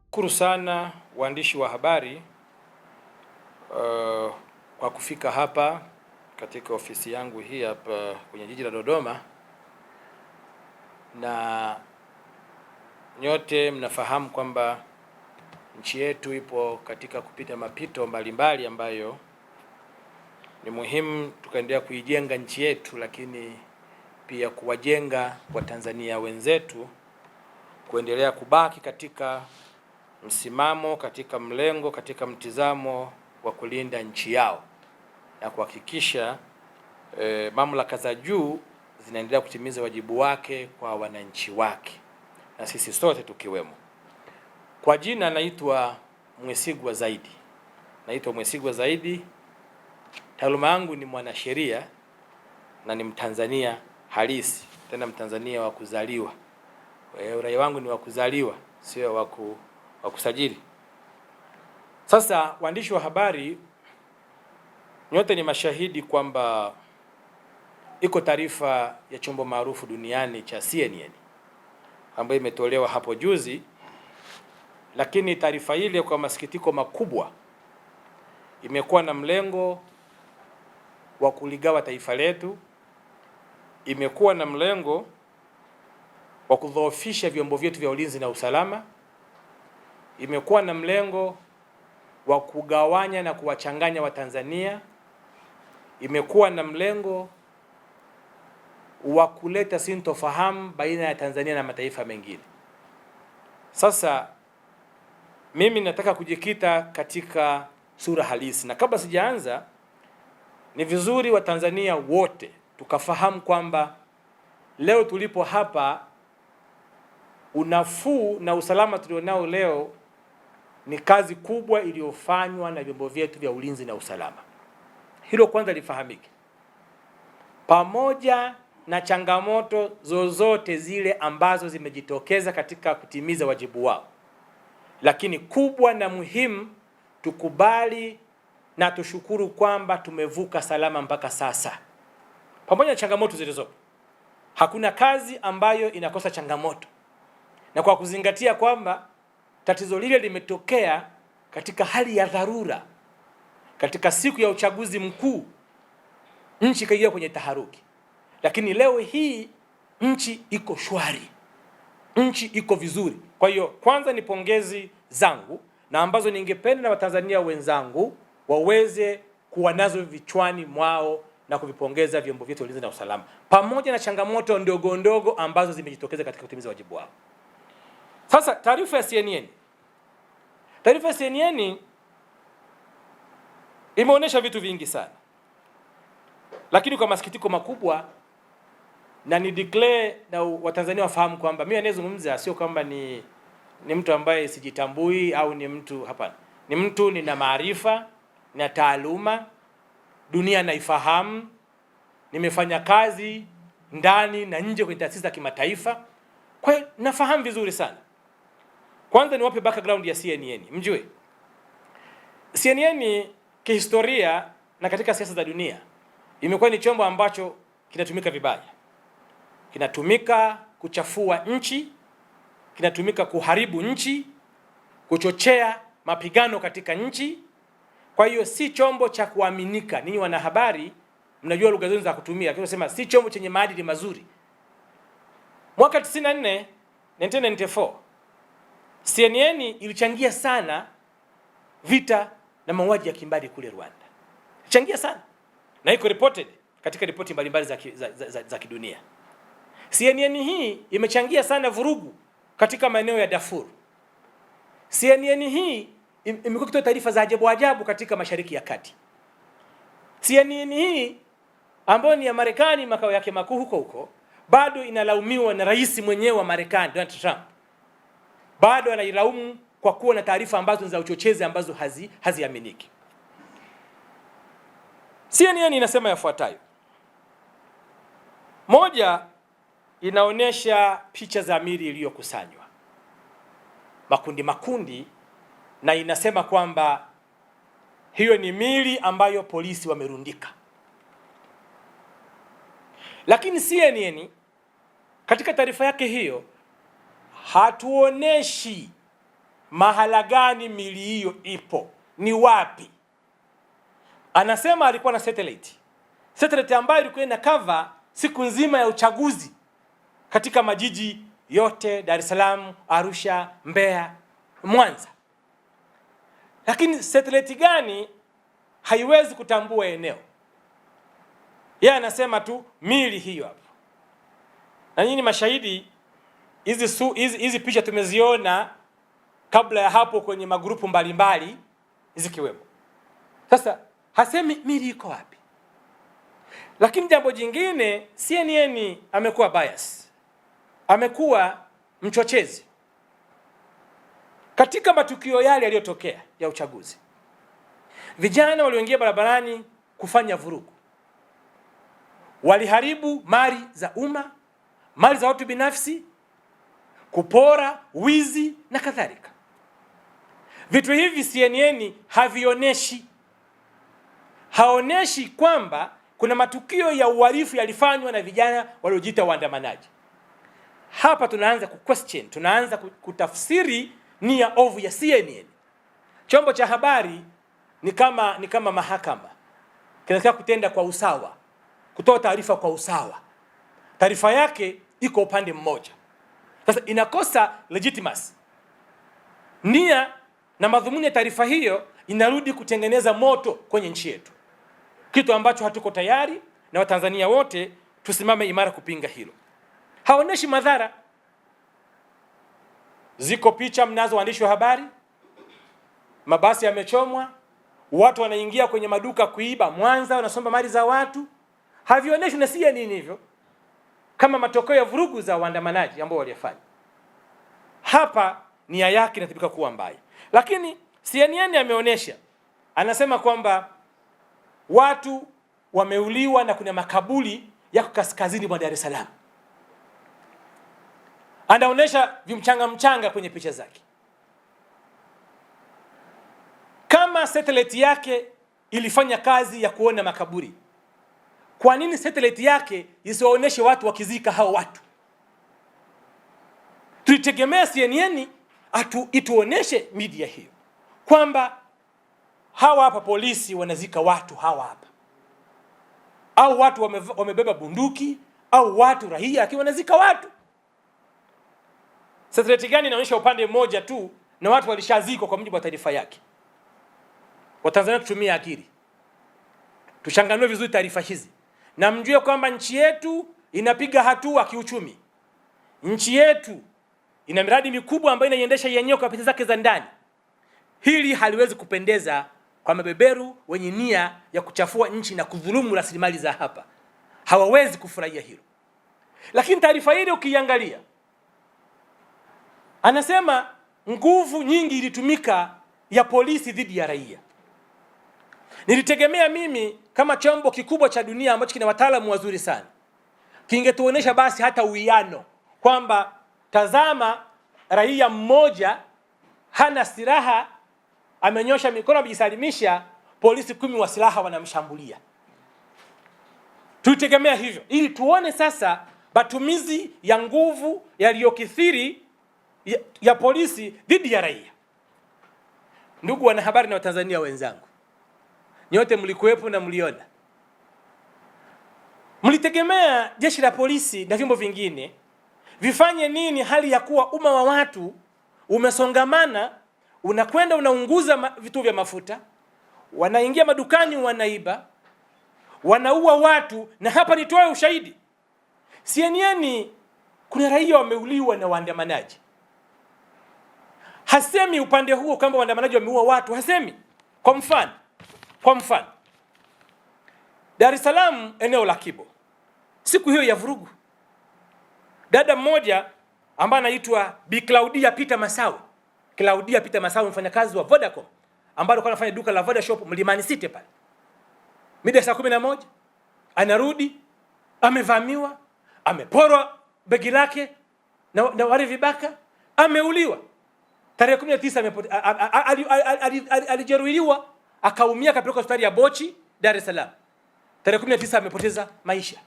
Shukuru sana waandishi wa habari kwa kufika hapa katika ofisi yangu hii hapa kwenye jiji la Dodoma, na nyote mnafahamu kwamba nchi yetu ipo katika kupita mapito mbalimbali ambayo ni muhimu tukaendelea kuijenga nchi yetu, lakini pia kuwajenga Watanzania wenzetu kuendelea kubaki katika msimamo, katika mlengo, katika mtizamo wa kulinda nchi yao na kuhakikisha mamlaka za juu zinaendelea kutimiza wajibu wake kwa wananchi wake, na sisi sote tukiwemo. Kwa jina naitwa Mwesigwa Zaidi. Naitwa Mwesigwa Zaidi. Taaluma yangu ni mwanasheria na ni Mtanzania halisi, tena Mtanzania wa kuzaliwa. Uraia wangu ni wa kuzaliwa, sio wa kusajili. Sasa waandishi wa habari, nyote ni mashahidi kwamba iko taarifa ya chombo maarufu duniani cha CNN ambayo imetolewa hapo juzi, lakini taarifa ile kwa masikitiko makubwa imekuwa na mlengo wa kuligawa taifa letu, imekuwa na mlengo wa kudhoofisha vyombo vyetu vya ulinzi na usalama, imekuwa na mlengo wa kugawanya na kuwachanganya Watanzania, imekuwa na mlengo wa kuleta sintofahamu baina ya Tanzania na mataifa mengine. Sasa mimi nataka kujikita katika sura halisi, na kabla sijaanza, ni vizuri Watanzania wote tukafahamu kwamba leo tulipo hapa, unafuu na usalama tulionao leo ni kazi kubwa iliyofanywa na vyombo vyetu vya ulinzi na usalama. Hilo kwanza lifahamike. Pamoja na changamoto zozote zile ambazo zimejitokeza katika kutimiza wajibu wao, lakini kubwa na muhimu, tukubali na tushukuru kwamba tumevuka salama mpaka sasa. Pamoja na changamoto zilizopo, hakuna kazi ambayo inakosa changamoto, na kwa kuzingatia kwamba tatizo lile limetokea katika hali ya dharura, katika siku ya uchaguzi mkuu, nchi ikaingia kwenye taharuki, lakini leo hii nchi iko shwari, nchi iko vizuri. Kwa hiyo kwanza ni pongezi zangu na ambazo ningependa na Watanzania wenzangu waweze kuwa nazo vichwani mwao na kuvipongeza vyombo vyetu vya ulinzi na usalama, pamoja na changamoto ndogo ndogo ambazo zimejitokeza katika kutimiza wajibu wao. Sasa taarifa ya CNN. Taarifa ya CNN imeonyesha vitu vingi sana, lakini kwa masikitiko makubwa, na ni declare na Watanzania wafahamu kwamba mimi anayezungumza sio kwamba ni mtu ambaye sijitambui au ni mtu, hapana. Ni mtu nina maarifa na taaluma, dunia naifahamu, nimefanya kazi ndani na nje kwenye taasisi za kimataifa, kwa hiyo nafahamu vizuri sana. Kwanza niwape background ya CNN. Mjue CNN kihistoria na katika siasa za dunia imekuwa ni chombo ambacho kinatumika vibaya. Kinatumika kuchafua nchi, kinatumika kuharibu nchi, kuchochea mapigano katika nchi. Kwa hiyo si chombo cha kuaminika. Ninyi wanahabari mnajua lugha zenu za kutumia. Kinasema si chombo chenye maadili mazuri. Mwaka 1994 CNN ilichangia sana vita na mauaji ya kimbari kule Rwanda. Changia sana. Na iko reported katika ripoti mbalimbali za kidunia. CNN hii imechangia sana vurugu katika maeneo ya Darfur. CNN hii imekuwa ikitoa taarifa za ajabu katika Mashariki ya Kati. CNN hii ambayo ni ya Marekani, makao yake makuu huko, bado inalaumiwa na rais mwenyewe wa Marekani, Donald Trump. Bado anailaumu kwa kuwa na taarifa ambazo ni za uchochezi ambazo haziaminiki. CNN inasema yafuatayo. Moja, inaonesha picha za miili iliyokusanywa makundi, na inasema kwamba hiyo ni miili ambayo polisi wamerundika. Lakini CNN katika taarifa yake hiyo hatuoneshi mahala gani mili hiyo ipo, ni wapi. Anasema alikuwa na satellite ambayo ilikuwa ina cover siku nzima ya uchaguzi katika majiji yote, Dar es Salaam, Arusha, Mbeya, Mwanza. Lakini satellite gani haiwezi kutambua eneo. Yeye anasema tu mili hiyo hapo. Na nyinyi mashahidi, hizi picha tumeziona kabla ya hapo kwenye magrupu mbalimbali zikiwemo. Sasa hasemi mili iko wapi. Lakini jambo jingine, CNN amekuwa bias, amekuwa mchochezi katika matukio yale yaliyotokea ya uchaguzi. Vijana walioingia barabarani kufanya vurugu, waliharibu mali za umma, mali za watu binafsi, kupora, wizi na kadhalika. Vitu hivi CNN haoneshi kwamba kuna matukio ya uhalifu yalifanywa na vijana waliojiita waandamanaji. Hapa tunaanza kuquestion, tunaanza kutafsiri nia ovu ya CNN. Chombo cha habari ni kama mahakama, kinataka kutenda kwa usawa, kutoa taarifa kwa usawa. Taarifa yake iko upande mmoja, sasa inakosa legitimacy. Nia na madhumuni ya taarifa hiyo inarudi kutengeneza moto kwenye nchi yetu, kitu ambacho hatuko tayari, na Watanzania wote tusimame imara kupinga hilo. Haoneshi madhara. Ziko picha mnazo, waandishi wa habari, mabasi yamechomwa, watu wanaingia kwenye maduka kuiba Mwanza, wanasomba mali za watu. Havionyeshi na CNN hivyo kama matokeo ya vurugu za waandamanaji ambao walifanya. Hapa nia yake inathibika kuwa mbaya. Lakini CNN ameonyesha, anasema kwamba watu wameuliwa na kuna makaburi yako kaskazini mwa Dar es Salaam. Anaonyesha vimchanga kwenye picha zake. Kama satellite yake ilifanya kazi ya kuona makaburi, kwa nini satellite yake isiwaoneshe watu wakizika hao watu? Tulitegemea CNN ituoneshe media hiyo kwamba hawa hapa polisi wanazika watu hawa hapa, au watu wamebeba bunduki, au watu raia akiwa wanazika watu. Satellite gani inaonyesha upande mmoja tu na watu walishazikwa kwa mujibu wa taarifa yake? Watanzania tutumie akili, tushanganue vizuri taarifa hizi, na mjue kwamba nchi yetu inapiga hatua kiuchumi. Nchi yetu ina miradi mikubwa ambayo inaiendesha yenyewe kwa pesa zake za ndani. Hili haliwezi kupendeza kwa mabeberu wenye nia ya kuchafua nchi na kudhulumu rasilimali za hapa. Hawawezi kufurahia hilo. Lakini taarifa ile ukiangalia, anasema nguvu nyingi ilitumika ya polisi dhidi ya raia. Nilitegemea mimi kama chombo kikubwa cha dunia ambacho kina wataalamu wazuri sana, kingetuonesha basi hata uwiano kwamba tazama, raia mmoja hana silaha, amenyosha mikono, amejisalimisha, polisi 10 wa silaha wanamshambulia. Tulitegemea hivyo ili tuone sasa matumizi ya nguvu yaliyokithiri ya polisi dhidi ya raia. Ndugu wanahabari na Watanzania wenzangu, nyote mlikuwepo na mliona. Mlitegemea jeshi la polisi na vyombo vingine vifanye nini hali ya kuwa umma wa watu umesongamana, unakwenda unaunguza vituo vya mafuta, wanaingia madukani, wanaiba, wanaua watu? Na hapa nitoe ushahidi. CNN kuna raia wameuliwa na waandamanaji. Hasemi upande huo kwamba waandamanaji wameua watu, hasemi. Kwa mfano Dar es Salaam, eneo la Kibo, siku hiyo ya vurugu, dada mmoja ambaye anaitwa Bi Claudia Peter Masawe. Claudia Peter Masawe, mfanyakazi wa Vodacom ambaye alikuwa anafanya duka la Voda Shop Mlimani City pale. Mida saa 11 anarudi, amevamiwa, ameporwa begi lake na wale vibaka, ameuliwa. Tarehe 19 alijeruhiwa, akaumia, akapelekwa hospitali ya Bochi, Dar es Salaam. Tarehe 19 amepoteza maisha.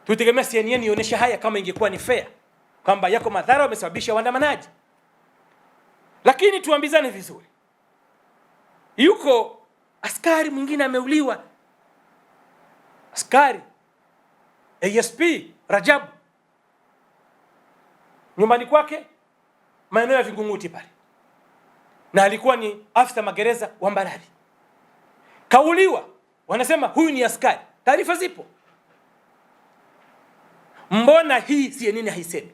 Tutegemea CNN ionyeshe haya kama ingekuwa ni fair, kwamba yako madhara wamesababisha waandamanaji. Lakini tuambizane vizuri, yuko askari mwingine ameuliwa, askari ASP Rajabu, nyumbani kwake maeneo ya Vingunguti pale, na alikuwa ni afisa magereza wa Mbarali, kauliwa. Wanasema huyu ni askari, taarifa zipo. Mbona hii CNN haisemi?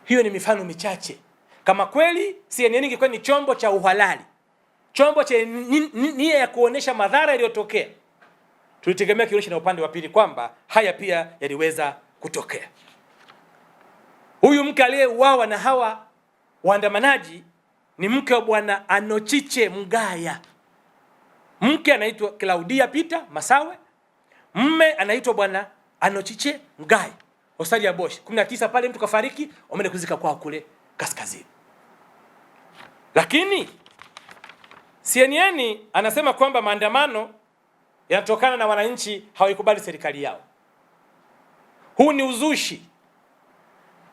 Hiyo ni mifano michache. Kama kweli CNN ingekuwa ni chombo cha uhalali, chombo cha nia ya kuonesha madhara yaliyotokea, tulitegemea kionyesha na upande wa pili kwamba haya pia yaliweza kutokea. Huyu mke aliyeuawa na hawa waandamanaji ni mke wa Bwana Anochiche Mgaya. Mke anaitwa Claudia Peter Masawe, mme anaitwa Bwana Anochiche Mgaya. Hospitali ya Bosch 19 pale mtu kafariki, wameenda kuzika kwao kule kaskazini. Lakini CNN anasema kwamba maandamano yanatokana na wananchi hawaikubali serikali yao. Huu ni uzushi.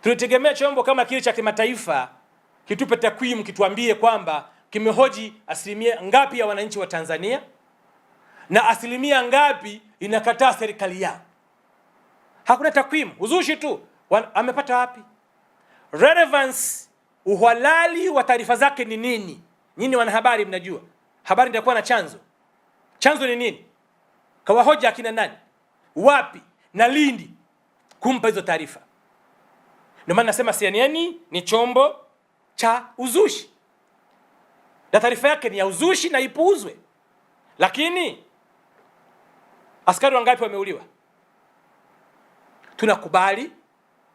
Tulitegemea chombo kama kile cha kimataifa kitupe takwimu, kituambie kwamba kimehoji asilimia ngapi ya wananchi wa Tanzania na asilimia ngapi inakataa serikali yao. Hakuna takwimu, uzushi tu. Amepata wapi? Relevance, uhalali wa taarifa zake ni nini? Nyinyi wanahabari mnajua. Habari ndio na chanzo. Chanzo ni nini? Kawahoja akina nani? Wapi? Na lini kumpa hizo taarifa? Ndio maana nasema CNN ni chombo cha uzushi. Na taarifa yake ni ya uzushi na ipuuzwe. Lakini askari wangapi wameuliwa? Tunakubali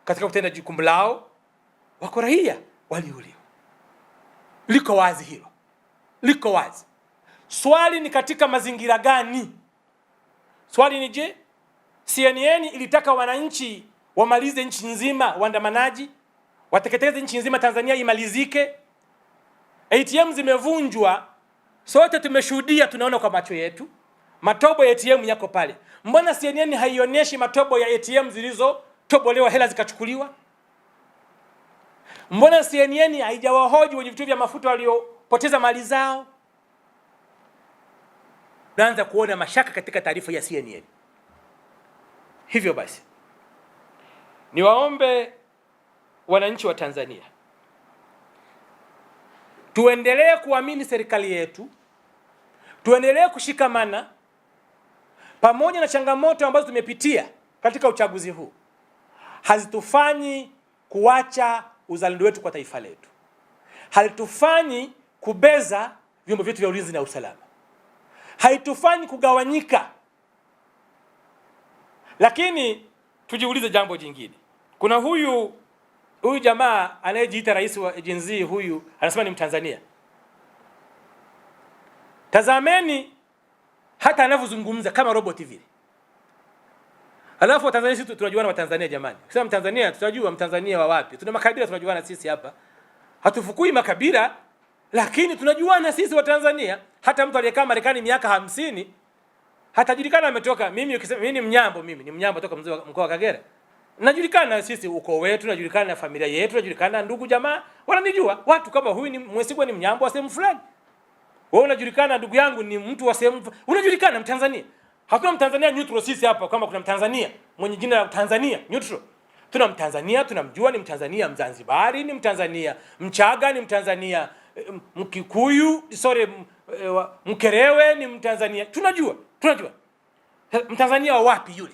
katika kutenda jukumu lao, wako raia waliuliwa. Liko wazi hilo. Liko wazi. Swali ni katika mazingira gani? Swali ni je, CNN ilitaka wananchi wamalize nchi nzima waandamanaji, wateketeze nchi nzima Tanzania imalizike? ATM zimevunjwa, sote tumeshuhudia, tunaona kwa macho yetu. Matobo ya ATM yako pale. Mbona CNN haionyeshi matobo ya ATM zilizotobolewa hela zikachukuliwa? Mbona CNN haijawahoji wenye vituo vya mafuta waliopoteza mali zao? Naanza kuona mashaka katika taarifa ya CNN. Hivyo basi, niwaombe wananchi wa Tanzania tuendelee kuamini serikali yetu, tuendelee kushikamana pamoja na changamoto ambazo tumepitia katika uchaguzi huu. Hazitufanyi kuacha uzalendo wetu kwa taifa letu. Halitufanyi kubeza vyombo vyetu vya ulinzi na usalama. Haitufanyi kugawanyika. Lakini tujiulize jambo jingine. Kuna huyu jamaa anayejiita rais wa Gen Z, huyu anasema ni Mtanzania. Tazameni hata anavyozungumza kama robot vile. Alafu Watanzania sisi tunajuana Watanzania jamani. Ukisema Mtanzania tutajua Mtanzania wa wapi. Tuna makabila tunajuana sisi hapa. Hatufukui makabila, lakini tunajuana sisi Watanzania. Hata mtu aliyekaa Marekani miaka 50 hatajulikana ametoka. Mimi ni Mnyambo, mimi ni Mnyambo toka mkoa wa Kagera. Najulikana sisi ukoo wetu, najulikana na familia yetu, najulikana ndugu jamaa, wananijua. Watu kama huyu ni Mwesigwa, ni Mnyambo wa sehemu fulani. Wewe unajulikana, ndugu yangu ni mtu wa sehemu, unajulikana Mtanzania. Hakuna Mtanzania neutral sisi hapa, kama kuna Mtanzania mwenye jina la Tanzania neutral. Tuna Mtanzania tunamjua ni Mtanzania Mzanzibari, ni Mtanzania Mchaga, ni Mtanzania Mkikuyu, Mkerewe, ni Mtanzania. Tunajua. Mtanzania wa wapi yule?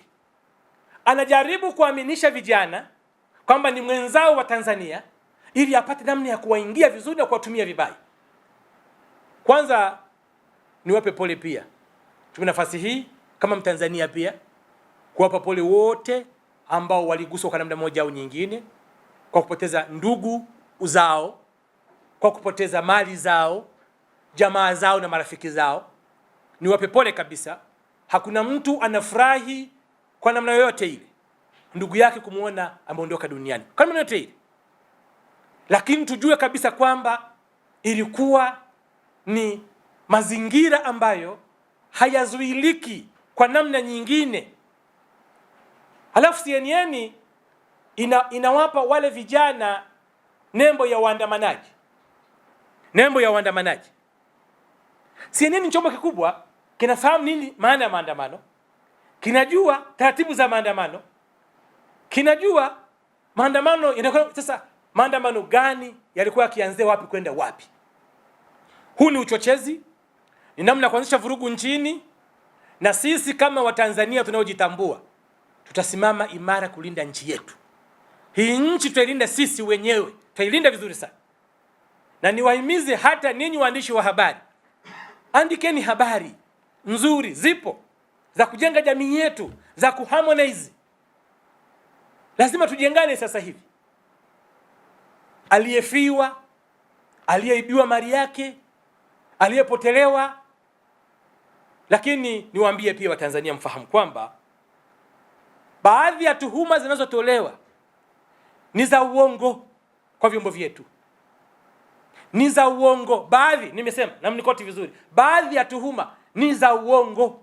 Anajaribu kuaminisha vijana kwamba ni mwenzao wa Tanzania ili apate namna ya kuwaingia vizuri na kuwatumia vibaya. Kwanza niwape pole pia. Tuna nafasi hii kama Mtanzania pia kuwapa pole wote ambao waliguswa kwa namna moja au nyingine kwa kupoteza ndugu zao, kwa kupoteza mali zao, jamaa zao na marafiki zao. Niwape pole kabisa. Hakuna mtu anafurahi kwa namna yoyote ile ndugu yake kumuona ameondoka duniani, kwa namna yoyote ile. Lakini tujue kabisa kwamba ilikuwa ni mazingira ambayo hayazuiliki kwa namna nyingine. Halafu CNN inawapa wale vijana nembo ya waandamanaji. Nembo ya waandamanaji. CNN ni chombo kikubwa, kinafahamu nini maana ya maandamano, kinajua taratibu za maandamano, kinajua maandamano yanakuwa sasa maandamano gani yalikuwa yakianzia wapi kwenda wapi. Huu ni uchochezi, ni namna ya kuanzisha vurugu nchini, na sisi kama Watanzania tunaojitambua tutasimama imara kulinda nchi yetu. Hii nchi tutailinda sisi wenyewe, tutailinda vizuri sana. Na niwahimize hata ninyi waandishi wa habari, andikeni habari nzuri, zipo za kujenga jamii yetu, za kuharmonize. Lazima tujengane sasa hivi. Aliyefiwa, aliyeibiwa mali yake, aliyepotelewa. Lakini niwaambie pia Watanzania mfahamu kwamba baadhi ya tuhuma zinazotolewa ni za uongo kwa vyombo vyetu. Ni za uongo. Baadhi, nimesema na mnikoti vizuri, baadhi ya tuhuma ni za uongo.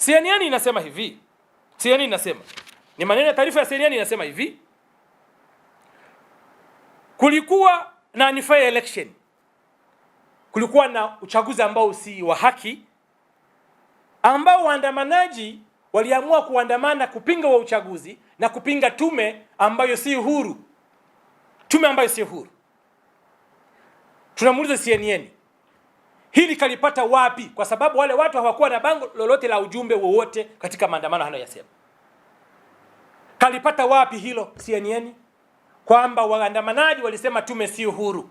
CNN inasema hivi. CNN inasema, ni maneno ya taarifa ya CNN inasema hivi: kulikuwa na unfair election. Kulikuwa na uchaguzi ambao si wa haki, ambao waandamanaji waliamua kuandamana kupinga wa uchaguzi na kupinga tume ambayo si huru. Tume ambayo si huru. Tunamuuliza CNN, hili kalipata wapi? Kwa sababu wale watu hawakuwa na bango lolote la ujumbe wowote katika maandamano yanayosema. Kalipata wapi hilo CNN? Kwamba waandamanaji walisema tume si huru.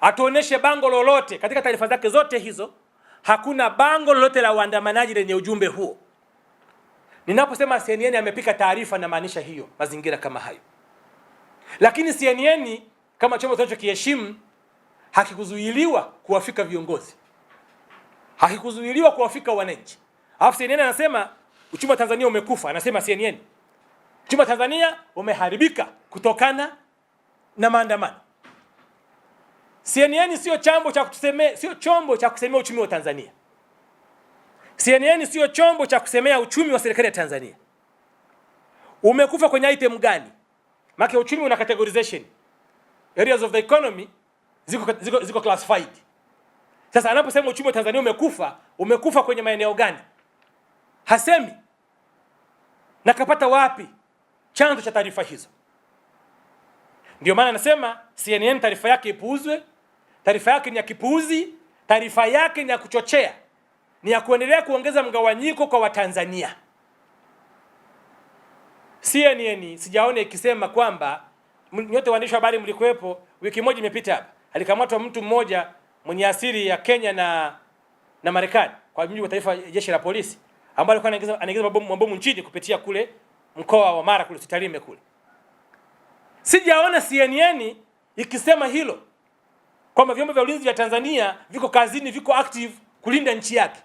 Atuoneshe bango lolote katika taarifa zake zote hizo. Hakuna bango lolote la waandamanaji lenye ujumbe huo. Ninaposema CNN amepika taarifa, na maanisha hiyo, mazingira kama hayo. Lakini CNN kama chombo tunachokiheshimu hakikuzuiliwa kuwafika viongozi, hakikuzuiliwa kuwafika wananchi. Alafu CNN anasema uchumi wa Tanzania umekufa. Anasema CNN uchumi wa Tanzania umeharibika kutokana na maandamano. CNN sio chombo cha kutusemea, sio chombo cha kusemea uchumi wa Tanzania. CNN sio chombo cha kusemea uchumi wa serikali ya Tanzania. Umekufa kwenye item gani? Maana uchumi una categorization. Areas of the economy ziko classified. Sasa anaposema uchumi wa Tanzania umekufa, umekufa kwenye maeneo gani? Hasemi. Na kapata wapi chanzo cha taarifa hizo? Ndio maana anasema CNN taarifa yake ipuuzwe. Taarifa yake ni ya kipuuzi, taarifa yake ni ya kuchochea, ni ya kuendelea kuongeza mgawanyiko kwa Watanzania. CNN sijaona ikisema kwamba, nyote waandishi wa habari mlikuwepo, wiki moja imepita hapa, alikamatwa mtu mmoja mwenye asili ya Kenya na Marekani kwa mujibu wa taifa jeshi la polisi, ambaye alikuwa anaingiza mabomu nchini kupitia kule mkoa wa Mara kule Tarime kule. Sijaona CNN ikisema hilo, kwamba vyombo vya ulinzi vya Tanzania viko kazini, viko active kulinda nchi yake.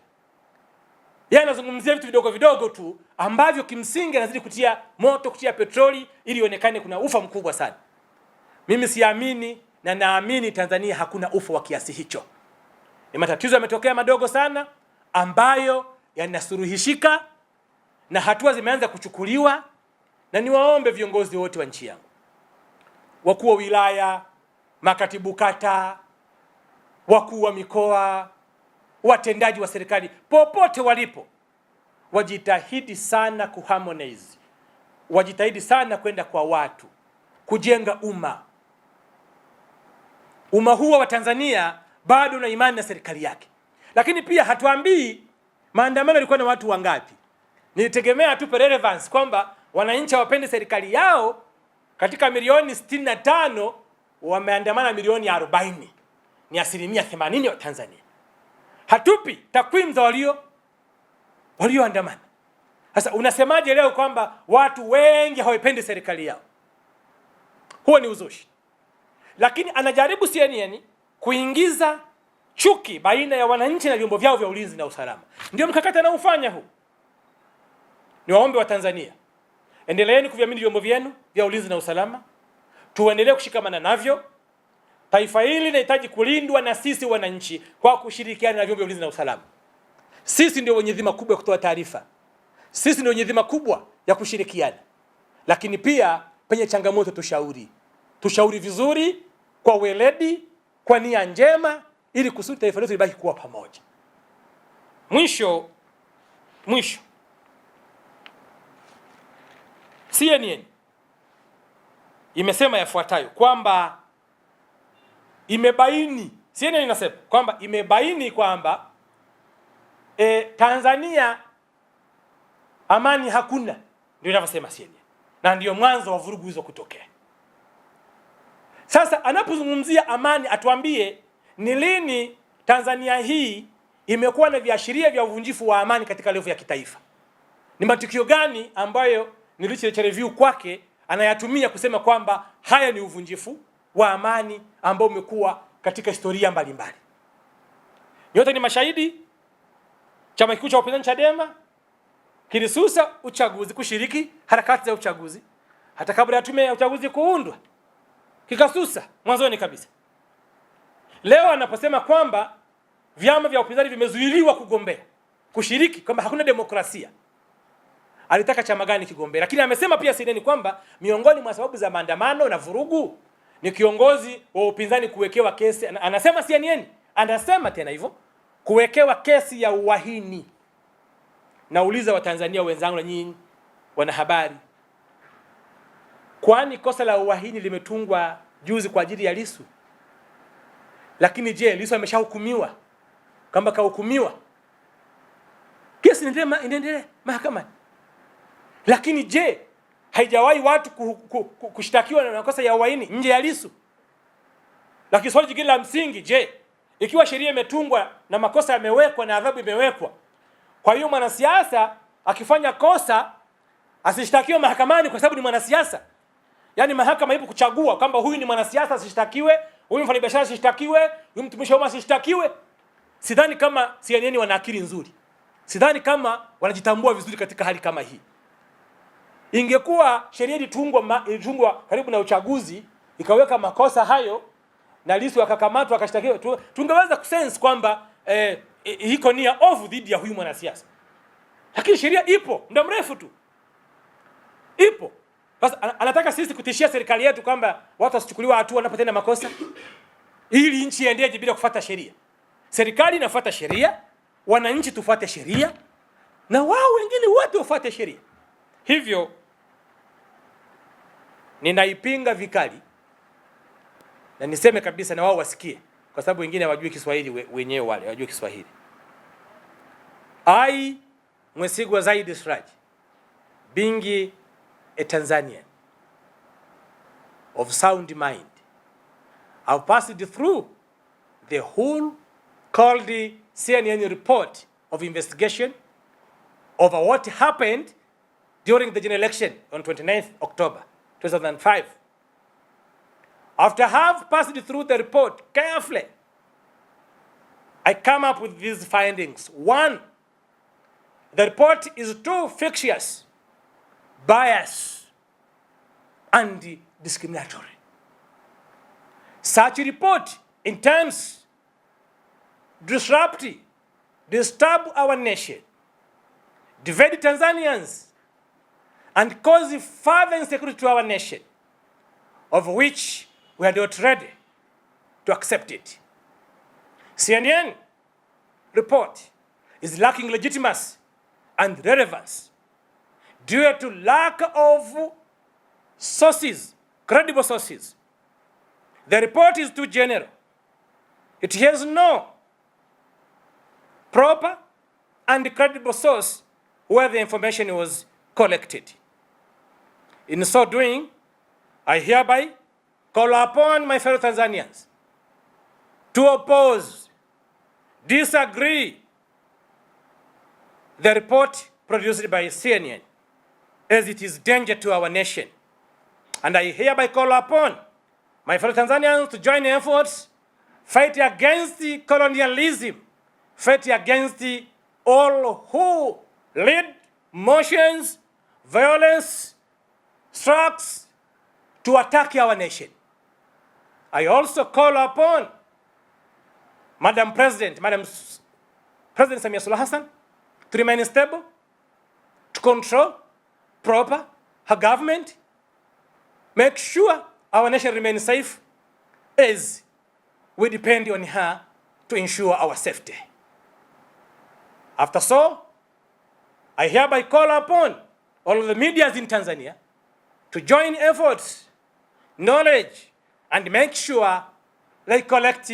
Yeye anazungumzia vitu vidogo vidogo tu ambavyo kimsingi anazidi kutia moto, kutia petroli ili ionekane kuna ufa mkubwa sana. Mimi siamini, na naamini Tanzania hakuna ufa wa kiasi hicho. Ni matatizo yametokea madogo sana ambayo yanasuluhishika na hatua zimeanza kuchukuliwa, na niwaombe viongozi wote wa nchi yangu, wakuu wa wilaya, makatibu kata, wakuu wa mikoa, watendaji wa serikali popote walipo, wajitahidi sana kuharmonize, wajitahidi sana kwenda kwa watu, kujenga umma. Umma huo wa Tanzania bado una imani na serikali yake. Lakini pia hatuambii maandamano yalikuwa na watu wangapi. Nilitegemea tu relevance kwamba wananchi hawapende serikali yao. Katika milioni 65 wameandamana milioni 40. Ni 80% wa Tanzania. Hatupi takwimu za walioandamana. Sasa unasemaje leo kwamba watu wengi hawaipendi serikali yao? Huo ni uzushi. Lakini anajaribu CNN kuingiza chuki baina ya wananchi na vyombo vyao vya ulinzi na usalama. Ndio mkakati anaofanya huu. Niwaombe wa Tanzania, endeleeni kuviamini vyombo vyenu vya ulinzi na usalama. Tuendelee kushikamana navyo. Taifa hili linahitaji kulindwa na sisi wananchi kwa kushirikiana na vyombo vya ulinzi na usalama. Sisi ndio wenye dhima kubwa ya kutoa taarifa. Sisi ndio wenye dhima kubwa ya kushirikiana, lakini pia penye changamoto tushauri vizuri, kwa weledi, kwa nia njema, ili kusudi taifa letu libaki kuwa pamoja. Mwisho CNN imesema yafuatayo kwamba CNN inasema kwamba imebaini kwamba Tanzania amani hakuna, ndio inavyosema CNN, na ndio mwanzo wa vurugu hizo kutokea. Sasa anapozungumzia amani, atuambie ni lini Tanzania hii imekuwa na viashiria vya uvunjifu wa amani katika level ya kitaifa? Ni matukio gani ambayo ni literature review kwake anayatumia kusema kwamba haya ni uvunjifu wa amani ambao umekuwa katika historia mbalimbali? Nyote ni mashahidi. Chama kikuu cha upinzani Chadema kilisusa uchaguzi, kushiriki harakati za uchaguzi hata kabla ya tume ya uchaguzi kuundwa, kikasusa mwanzoni kabisa. Leo anaposema kwamba vyama vya upinzani vimezuiliwa kugombea, kushiriki, kwamba hakuna demokrasia, alitaka chama gani kigombea? Lakini amesema pia CNN kwamba miongoni mwa sababu za maandamano na vurugu ni kiongozi wa upinzani kuwekewa kesi. Anasema CNN, anasema tena hivyo, kuwekewa kesi ya uhaini. Nauliza Watanzania wenzangu na nyinyi wanahabari, kwani kosa la uhaini limetungwa juzi kwa ajili ya Lissu? Lakini je, Lissu ameshahukumiwa? Kama kahukumiwa, kesi inaendelea mahakamani. Lakini je, haijawahi watu kushtakiwa na makosa ya uhaini nje ya Lissu? Lakini swali jingine la msingi, je, ikiwa sheria imetungwa na makosa yamewekwa na adhabu imewekwa, kwa hiyo mwanasiasa akifanya kosa asishtakiwe mahakamani kwa sababu ni mwanasiasa? Yaani mahakama ipo kuchagua kwamba huyu ni mwanasiasa asishtakiwe, huyu mfanyabiashara asishtakiwe, huyu mtumishi wa umma asishtakiwe? Sidhani kama CNN wana akili nzuri. Sidhani kama wanajitambua vizuri katika hali kama hii. Ingekuwa sheria ilitungwa karibu na uchaguzi ikaweka makosa hayo na Lissu akakamatwa akashtakiwa, tungeweza kusense kwamba iko nia ovu dhidi ya huyu mwanasiasa. Lakini sheria ipo muda mrefu tu, ipo. Sasa anataka sisi kutishia serikali yetu kwamba watu wasichukuliwa hatua wanapotenda makosa ili nchi iendeje bila kufuata sheria? Serikali inafuata sheria, wananchi tufuate sheria, na wao wengine wote wafuate sheria. Hivyo ninaipinga vikali, na niseme kabisa na wao wasikie, kwa sababu wengine hawajui Kiswahili, wenyewe wale hawajui Kiswahili. I, Mwesigwa Zaid Siraj, being a Tanzanian of sound mind, I've passed through the whole called the CNN report of investigation over what happened during the general election on 29th October 2005. After I have passed through the report carefully, I come up with these findings. 1, the report is too fictitious, biased, and discriminatory. Such a report intends to disturb our nation, divide Tanzanians, and cause further insecurity to our nation, of which we are not ready to accept it. CNN report is lacking legitimacy and relevance due to lack of sources, credible sources. The report is too general. It has no proper and credible source where the information was collected. In so doing, I hereby call upon my fellow Tanzanians to oppose, disagree the report produced by CNN, as it is danger to our nation. And I hereby call upon my fellow Tanzanians to join efforts, fight against the colonialism, fight against all who lead motions, violence, strikes to attack our nation. I also call upon Madam President Samia Suluhu Hassan to remain stable, to control proper her government, make sure our nation remains safe, as we depend on her to ensure our safety. After so, I hereby call upon all of the medias in Tanzania to join efforts, knowledge, and make sure they collect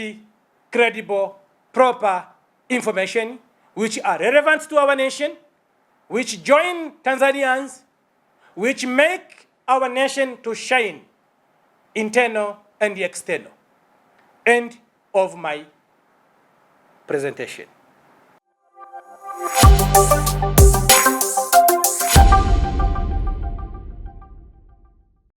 credible, proper information which are relevant to our nation, which join Tanzanians, which make our nation to shine, internal and external. End of my presentation.